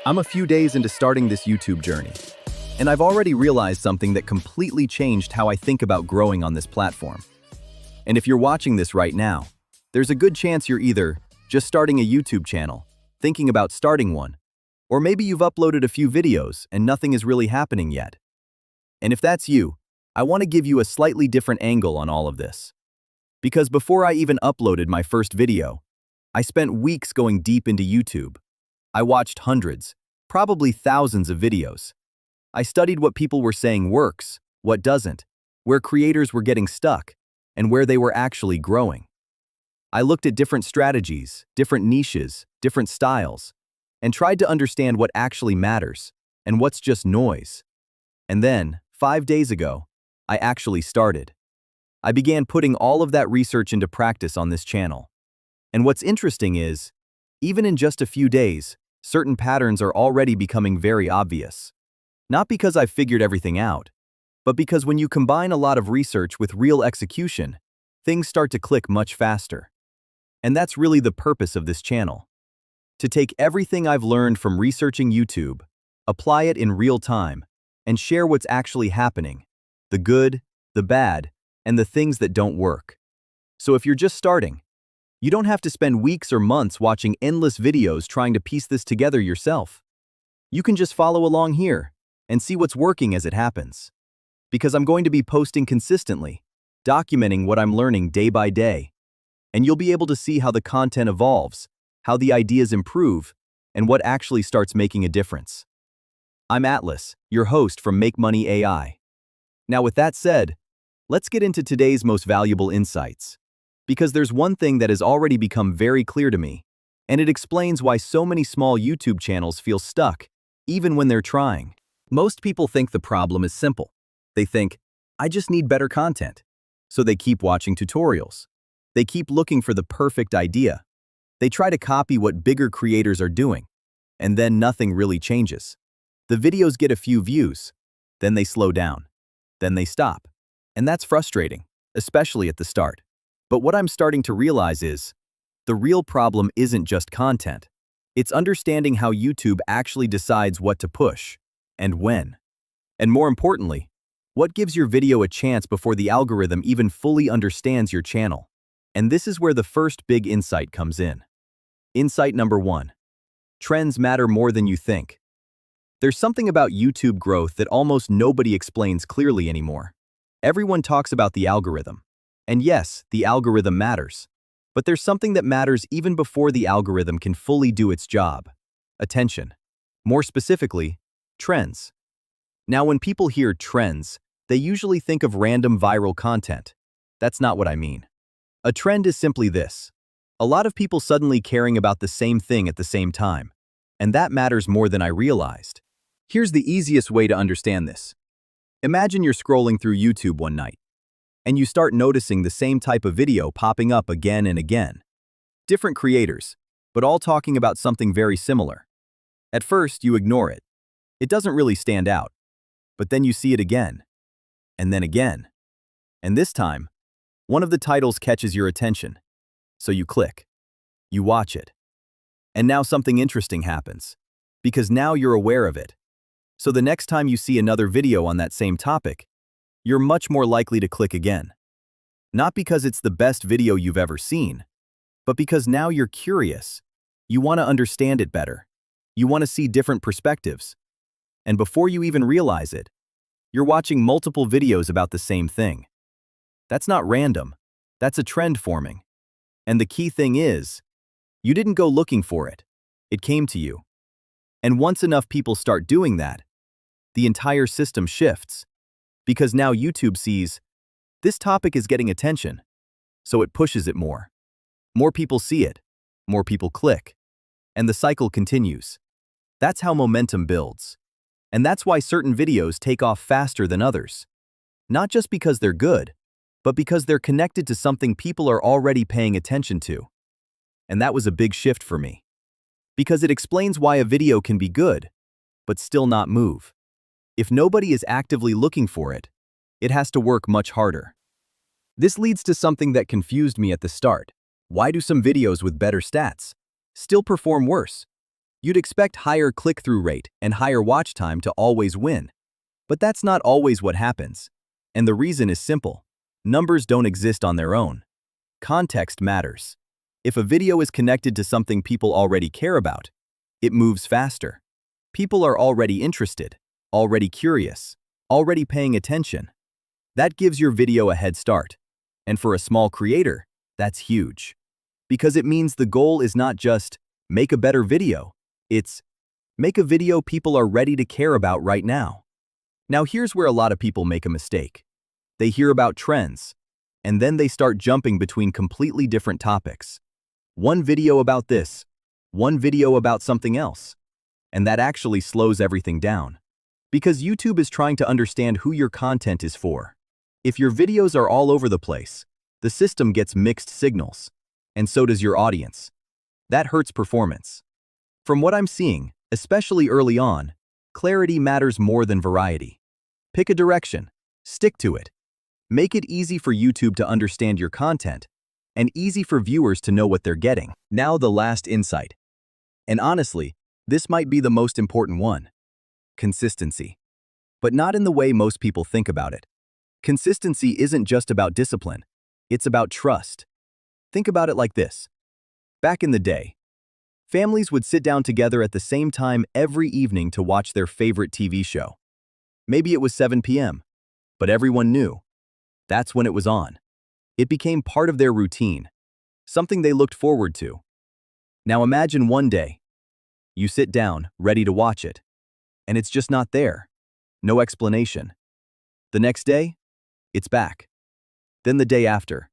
I'm a few days into starting this YouTube journey, and I've already realized something that completely changed how I think about growing on this platform. And if you're watching this right now, there's a good chance you're either just starting a YouTube channel, thinking about starting one, or maybe you've uploaded a few videos and nothing is really happening yet. And if that's you, I want to give you a slightly different angle on all of this. Because before I even uploaded my first video, I spent weeks going deep into YouTube. I watched hundreds, probably thousands of videos. I studied what people were saying works, what doesn't, where creators were getting stuck, and where they were actually growing. I looked at different strategies, different niches, different styles, and tried to understand what actually matters and what's just noise. And then, 5 days ago, I actually started. I began putting all of that research into practice on this channel. And what's interesting is, even in just a few days, certain patterns are already becoming very obvious. Not because I've figured everything out, but because when you combine a lot of research with real execution, things start to click much faster. And that's really the purpose of this channel. To take everything I've learned from researching YouTube, apply it in real time, and share what's actually happening, the good, the bad, and the things that don't work. So if you're just starting, you don't have to spend weeks or months watching endless videos trying to piece this together yourself. You can just follow along here and see what's working as it happens. Because I'm going to be posting consistently, documenting what I'm learning day by day. And you'll be able to see how the content evolves, how the ideas improve, and what actually starts making a difference. I'm Atlas, your host from Make Money AI. Now with that said, let's get into today's most valuable insights. Because there's one thing that has already become very clear to me, and it explains why so many small YouTube channels feel stuck, even when they're trying. Most people think the problem is simple. They think, I just need better content. So they keep watching tutorials. They keep looking for the perfect idea. They try to copy what bigger creators are doing, and then nothing really changes. The videos get a few views, then they slow down, then they stop. And that's frustrating, especially at the start. But what I'm starting to realize is, the real problem isn't just content. It's understanding how YouTube actually decides what to push, and when. And more importantly, what gives your video a chance before the algorithm even fully understands your channel. And this is where the first big insight comes in. Insight number 1. Trends matter more than you think. There's something about YouTube growth that almost nobody explains clearly anymore. Everyone talks about the algorithm. And yes, the algorithm matters. But there's something that matters even before the algorithm can fully do its job. Attention. More specifically, trends. Now, when people hear trends, they usually think of random viral content. That's not what I mean. A trend is simply this: a lot of people suddenly caring about the same thing at the same time. And that matters more than I realized. Here's the easiest way to understand this. Imagine you're scrolling through YouTube one night, and you start noticing the same type of video popping up again and again. Different creators, but all talking about something very similar. At first, you ignore it. It doesn't really stand out. But then you see it again, and then again. And this time, one of the titles catches your attention. So you click. You watch it. And now something interesting happens, because now you're aware of it. So the next time you see another video on that same topic, you're much more likely to click again. Not because it's the best video you've ever seen, but because now you're curious. You want to understand it better. You want to see different perspectives. And before you even realize it, you're watching multiple videos about the same thing. That's not random. That's a trend forming. And the key thing is, you didn't go looking for it. It came to you. And once enough people start doing that, the entire system shifts. Because now YouTube sees, this topic is getting attention, so it pushes it more. More people see it, more people click, and the cycle continues. That's how momentum builds. And that's why certain videos take off faster than others. Not just because they're good, but because they're connected to something people are already paying attention to. And that was a big shift for me. Because it explains why a video can be good, but still not move. If nobody is actively looking for it, it has to work much harder. This leads to something that confused me at the start. Why do some videos with better stats still perform worse? You'd expect higher click-through rate and higher watch time to always win. But that's not always what happens. And the reason is simple. Numbers don't exist on their own. Context matters. If a video is connected to something people already care about, it moves faster. People are already interested, already curious, already paying attention. That gives your video a head start. And for a small creator, that's huge. Because it means the goal is not just make a better video, it's make a video people are ready to care about right now. Now here's where a lot of people make a mistake. They hear about trends, and then they start jumping between completely different topics. One video about this, one video about something else. And that actually slows everything down. Because YouTube is trying to understand who your content is for. If your videos are all over the place, the system gets mixed signals. And so does your audience. That hurts performance. From what I'm seeing, especially early on, clarity matters more than variety. Pick a direction, stick to it. Make it easy for YouTube to understand your content, and easy for viewers to know what they're getting. Now the last insight. And honestly, this might be the most important one. Consistency. But not in the way most people think about it. Consistency isn't just about discipline, it's about trust. Think about it like this. Back in the day, families would sit down together at the same time every evening to watch their favorite TV show. Maybe it was 7 p.m., but everyone knew. That's when it was on. It became part of their routine, something they looked forward to. Now imagine one day, you sit down, ready to watch it, and it's just not there. No explanation. The next day, it's back. Then the day after,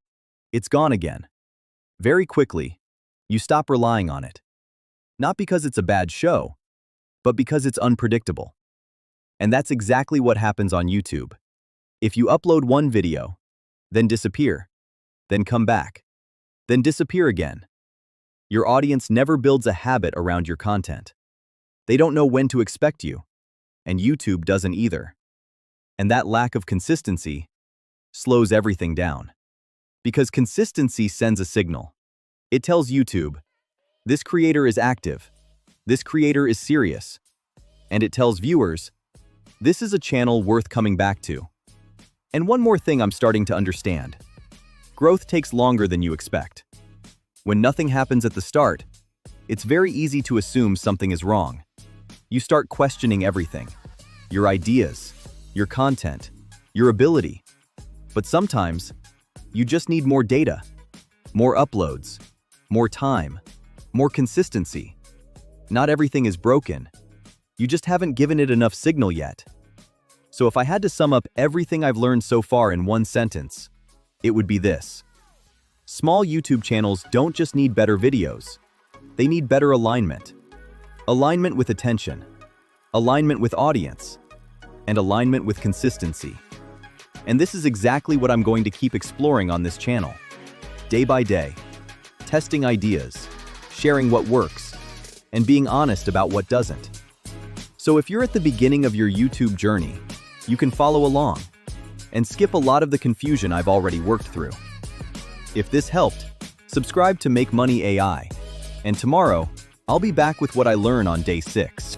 it's gone again. Very quickly, you stop relying on it. Not because it's a bad show, but because it's unpredictable. And that's exactly what happens on YouTube. If you upload one video, then disappear, then come back, then disappear again, your audience never builds a habit around your content. They don't know when to expect you, and YouTube doesn't either. And that lack of consistency slows everything down. Because consistency sends a signal. It tells YouTube, this creator is active, this creator is serious, and it tells viewers, this is a channel worth coming back to. And one more thing I'm starting to understand. Growth takes longer than you expect. When nothing happens at the start, it's very easy to assume something is wrong. You start questioning everything. Your ideas, your content, your ability. But sometimes, you just need more data, more uploads, more time, more consistency. Not everything is broken. You just haven't given it enough signal yet. So if I had to sum up everything I've learned so far in one sentence, it would be this. Small YouTube channels don't just need better videos. They need better alignment. Alignment with attention, alignment with audience, and alignment with consistency. And this is exactly what I'm going to keep exploring on this channel. Day by day, testing ideas, sharing what works, and being honest about what doesn't. So if you're at the beginning of your YouTube journey, you can follow along and skip a lot of the confusion I've already worked through. If this helped, subscribe to Make Money AI, and tomorrow, I'll be back with what I learn on day 6.